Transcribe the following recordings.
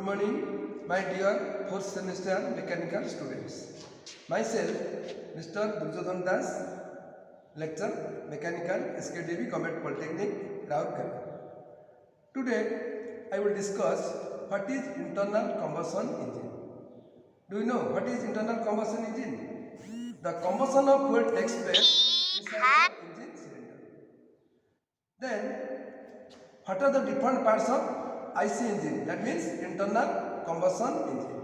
morning, my dear fourth semester mechanical students. Myself, Mr. Duryodhan Das, lecturer, Mechanical, SKDB, Government Polytechnic, Raurkela. Today, I will discuss what is internal combustion engine. Do you know what is internal combustion engine? The combustion of fuel takes place inside the engine cylinder. Then, what are the different parts of IC engine? That means internal combustion engine.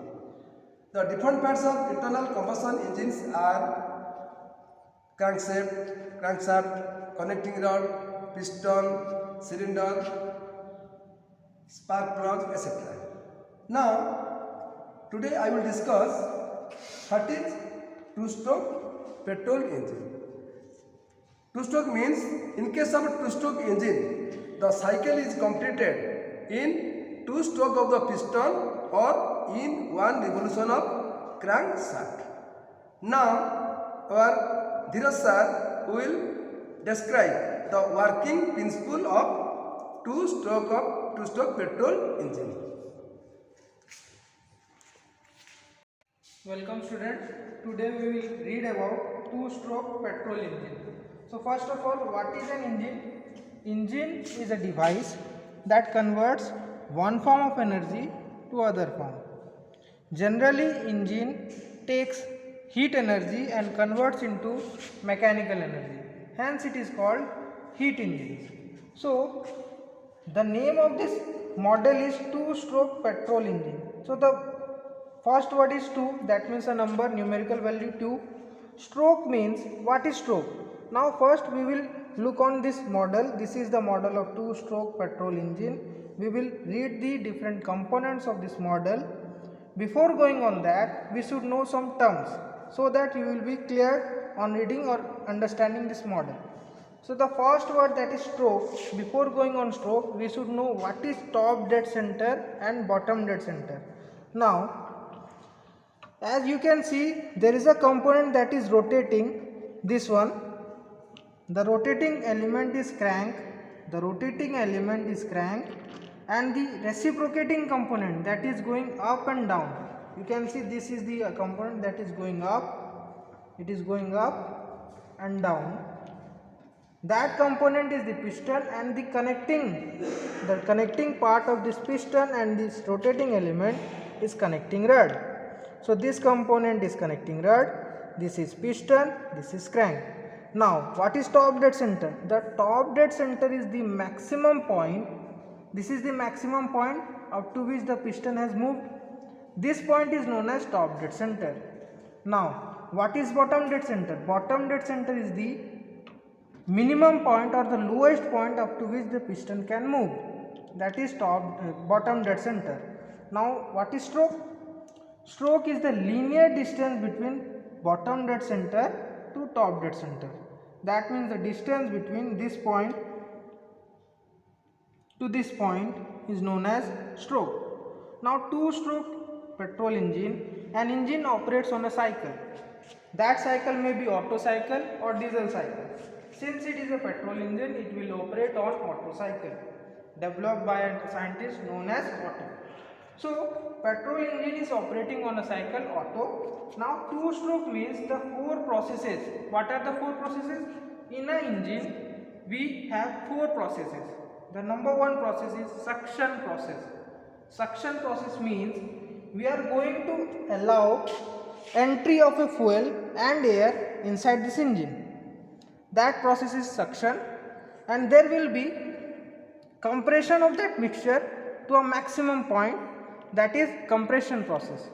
The different parts of internal combustion engines are crankshaft, connecting rod, piston, cylinder, spark plug, etc. Now, today I will discuss what is two-stroke petrol engine. Two-stroke means in case of a two-stroke engine, the cycle is completed in two strokes of the piston or in one revolution of crankshaft. Now, our Dheeraj sir will describe the working principle of two-stroke petrol engine. Welcome students. Today we will read about two-stroke petrol engine. So first of all, what is an engine? Engine is a device that converts one form of energy to other form. Generally, engine takes heat energy and converts into mechanical energy. Hence, it is called heat engines. So, the name of this model is two-stroke petrol engine. So, the first word is 2, that means a number, numerical value 2. Stroke means, what is stroke? Now first we will look on this model. This is the model of two-stroke petrol engine. We will read the different components of this model. Before going on that, we should know some terms so that you will be clear on reading or understanding this model. So the first word, that is stroke. Before going on stroke, we should know what is top dead center and bottom dead center. Now, as you can see, there is a component that is rotating, this one. The rotating element is crank, and the reciprocating component, that is going up and down. You can see this is the component that is going up, it is going up and down. That component is the piston, and the connecting part of this piston and this rotating element is connecting rod. So this component is connecting rod, this is piston, this is crank. Now, what is top dead center? The top dead center is the maximum point. This is the maximum point up to which the piston has moved. This point is known as top dead center. Now, what is bottom dead center? Bottom dead center is the minimum point or the lowest point up to which the piston can move. That is bottom dead center. Now, what is stroke? Stroke is the linear distance between bottom dead center to top dead center. That means the distance between this point to this point is known as stroke. Now, two-stroke petrol engine, an engine operates on a cycle. That cycle may be Otto cycle or diesel cycle. Since it is a petrol engine, it will operate on Otto cycle, developed by a scientist known as Otto. So, petrol engine is operating on a cycle Otto. Now, two-stroke means the 4 processes. What are the 4 processes? In an engine, we have 4 processes. The number 1 process is suction process. Suction process means we are going to allow entry of a fuel and air inside this engine. That process is suction, and there will be compression of that mixture to a maximum point, that is compression process.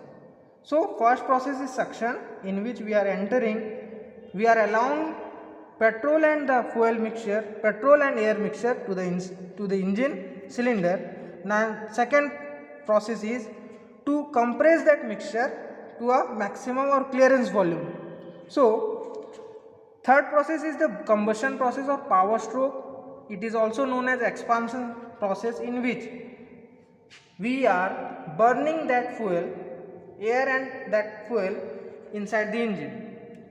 So first process is suction, in which we are allowing petrol and the fuel mixture, petrol and air mixture to the engine cylinder. Now second process is to compress that mixture to a maximum or clearance volume. So third process is the combustion process or power stroke. It is also known as expansion process, in which we are burning that fuel, air and that fuel inside the engine.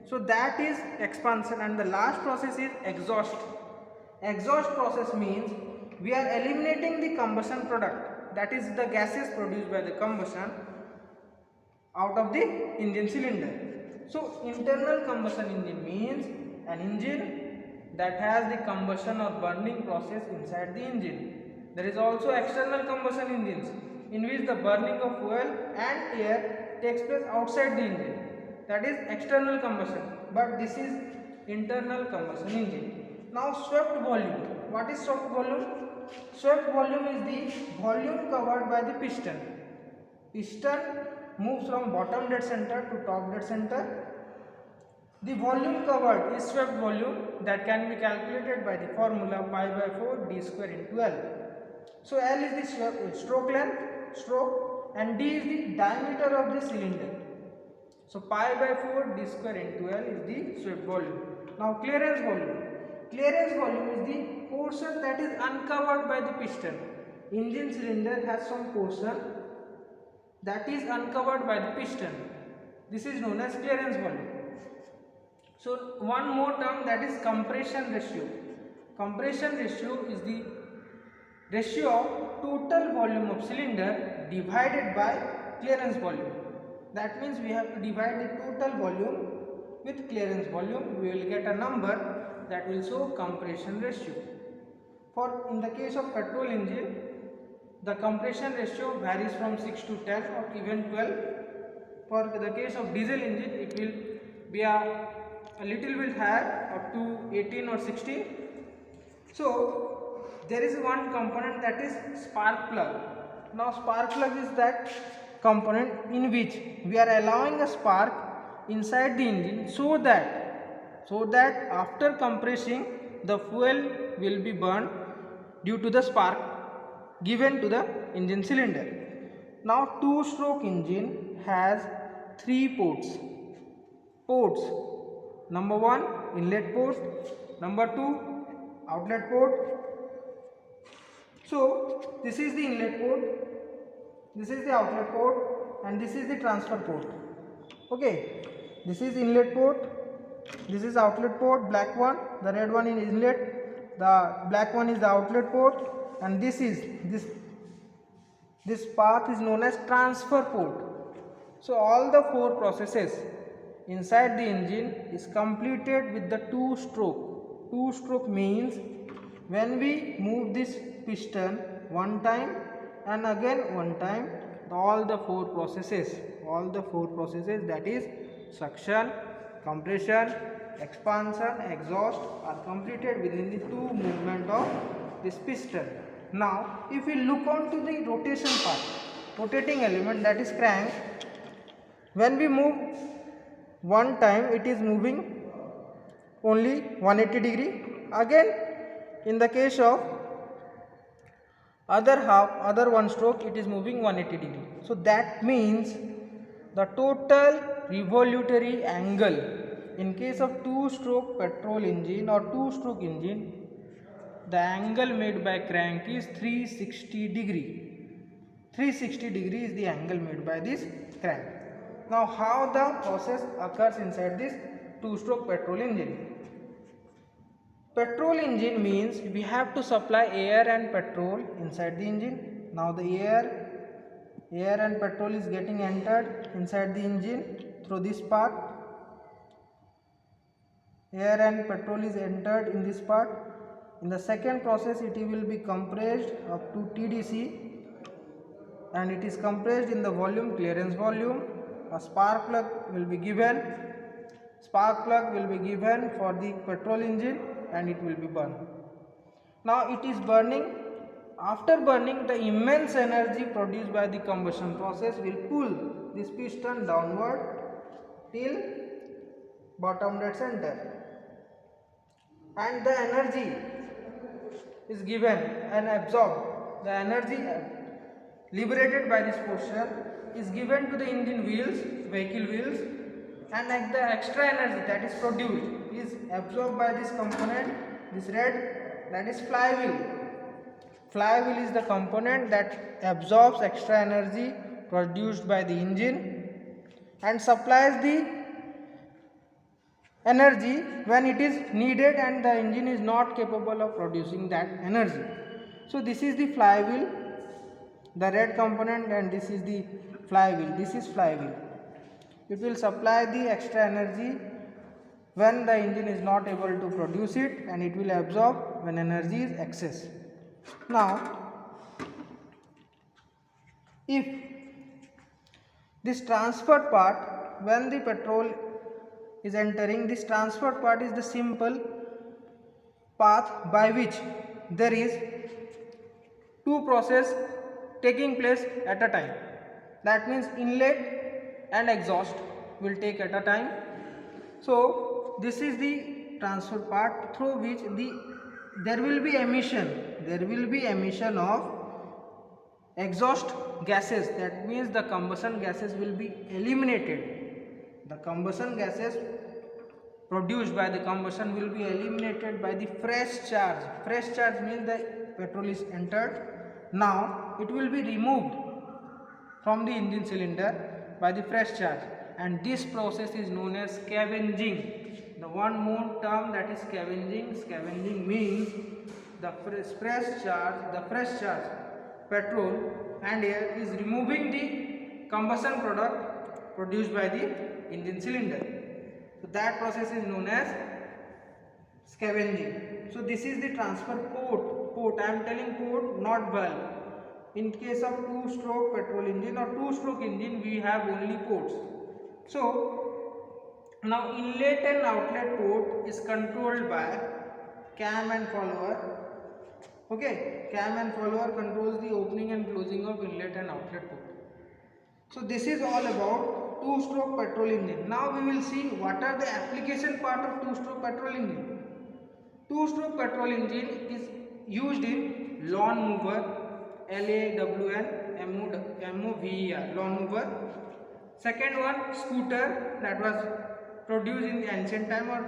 So that is expansion, and the last process is exhaust. Exhaust process means we are eliminating the combustion product, that is the gases produced by the combustion out of the engine cylinder. So internal combustion engine means an engine that has the combustion or burning process inside the engine. There is also external combustion engines in which the burning of fuel and air takes place outside the engine, that is external combustion, but this is internal combustion engine. Now swept volume. What is swept volume? Swept volume is the volume covered by the piston. Piston moves from bottom dead center to top dead center. The volume covered is swept volume that can be calculated by the formula pi by 4 d square into L. So L is the stroke length, stroke, and d is the diameter of the cylinder. So pi by 4 d square into L is the swept volume. Now clearance volume. Clearance volume is the portion that is uncovered by the piston. Engine cylinder has some portion that is uncovered by the piston. This is known as clearance volume. So one more term, that is compression ratio. Compression ratio is the ratio of total volume of cylinder divided by clearance volume. That means we have to divide the total volume with clearance volume. We will get a number that will show compression ratio. For in the case of petrol engine, the compression ratio varies from 6 to 10 or even 12. For the case of diesel engine, it will be a little bit higher, up to 18 or 16. So there is one component, that is spark plug. Now spark plug is that component in which we are allowing a spark inside the engine so that after compressing the fuel will be burned due to the spark given to the engine cylinder. Now two-stroke engine has 3 ports. Number 1 inlet port, number 2 outlet port. So this is the inlet port, this is the outlet port, and this is the transfer port. Okay, this is inlet port, this is outlet port, black one, the red one is inlet, the black one is the outlet port, and this path is known as transfer port. So all the 4 processes inside the engine is completed with the two-stroke. Two-stroke means when we move this piston one time and again one time, all the 4 processes, that is suction, compression, expansion, exhaust, are completed within the 2 movement of this piston. Now if we look on to the rotation part, rotating element, that is crank, when we move one time it is moving only 180 degree. Again in the case of other one stroke, it is moving 180 degree. So that means the total revolutionary angle in case of two-stroke petrol engine or two-stroke engine, the angle made by crank is 360 degree. 360 degree is the angle made by this crank. Now how the process occurs inside this two-stroke petrol engine? Petrol engine means we have to supply air and petrol inside the engine. Now the air and petrol is getting entered inside the engine through this part. Air and petrol is entered in this part. In the second process it will be compressed up to TDC, and it is compressed in the volume, clearance volume. A spark plug will be given. Spark plug will be given for the petrol engine and it will be burned. Now it is burning. After burning, the immense energy produced by the combustion process will pull this piston downward till bottom dead center, and the energy is given and absorbed. The energy liberated by this portion is given to the engine wheels, vehicle wheels, and the extra energy that is produced is absorbed by this component, this red, that is flywheel. Flywheel is the component that absorbs extra energy produced by the engine and supplies the energy when it is needed and the engine is not capable of producing that energy. So this is the flywheel. the red component, and this is the flywheel. This is flywheel. It will supply the extra energy when the engine is not able to produce it, and it will absorb when energy is excess. Now, if this transfer part, when the petrol is entering, this transfer part is the simple path by which there is two process taking place at a time. That means inlet and exhaust will take at a time. So this is the transfer part through which there will be emission of exhaust gases. That means the combustion gases will be eliminated. The combustion gases produced by the combustion will be eliminated by the fresh charge. Fresh charge means the petrol is entered. Now it will be removed from the engine cylinder by the fresh charge, and this process is known as scavenging. The one more term, that is scavenging. Scavenging means the fresh charge petrol and air is removing the combustion product produced by the engine cylinder. So that process is known as scavenging. So this is the transfer port. I am telling port, not valve. In case of two-stroke petrol engine or two-stroke engine, we have only ports. So now inlet and outlet port is controlled by cam and follower. Okay, cam and follower controls the opening and closing of inlet and outlet port. So this is all about two-stroke petrol engine. Now we will see what are the application part of two-stroke petrol engine. Two-stroke petrol engine is used in lawn mover, LAWN lawn mover. Second one, scooter, that was produced in the ancient time or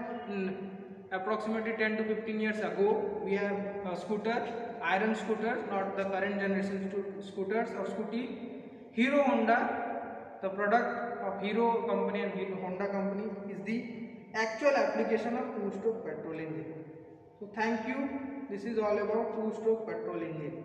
approximately 10 to 15 years ago. We have scooter, iron scooters, not the current generation scooters or scooty. Hero Honda, the product of Hero company and Hero Honda company, is the actual application of two-stroke petrol engine. So thank you. This is all about two-stroke petrol engine.